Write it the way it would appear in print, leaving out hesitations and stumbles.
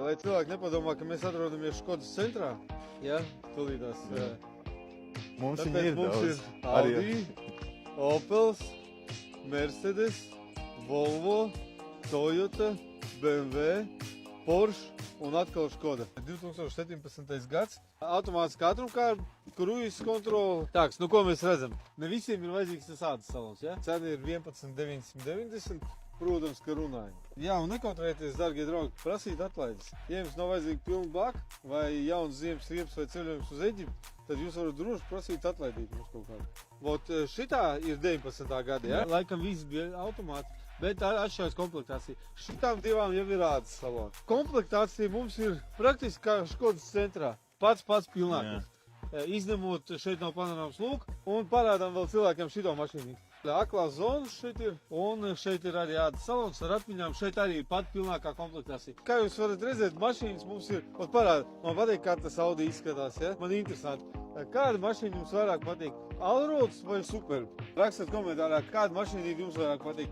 Lai cilvēki nepadomā, ka mēs atrodamies Škodas centrā, ja, tūlītās. Mums Tāpēc viņi ir mums daudz. ir Audi, Opels, Mercedes, Volvo, Toyota, BMW, Porsche un atkal Škoda. 2017. gads, automātiskā ātrumkārta, kruīzes kontrole. Tāks, nu ko mēs redzam? Ne visiem ir vajadzīgs tas ādas salons, ja? Cena ir 11,990, protams, ka runājam. Jā, un nekontrolēties, dargie draugi, prasīt atlaides. Ja jums nav vajadzīgi pilnu baku, vai jauns ziemas riepas vai ceļojums uz Eģiptu, tad jūs varat droši prasīt atlaidīt mums kaut kādu. Vot šitā ir 19. gada, ja? Laikam viss bija automāti. Bet atšķirās komplektācija. Šitām divām jau ir ādas salons. Komplektācija mums ir praktiski kā Škodas centrā. Pats pilnākais. Izņemot šeit nav panorāmas lūk un parādām vēl cilvēkiem šito mašīnu. Aklās zonas šeit ir un šeit ir arī ādas salons ar atmiņām. Šeit arī ir pat pilnākā komplektācija. Kā jūs varat redzēt, mašīnas mums ir, parāda, man patīk, kā tas Audi izskatās, ja? Man interesanti. Kāda mašīna jums vairāk patīk? Allroads vai Superb? Rakstiet komentārā, kāda mašīna jums vairāk patīk.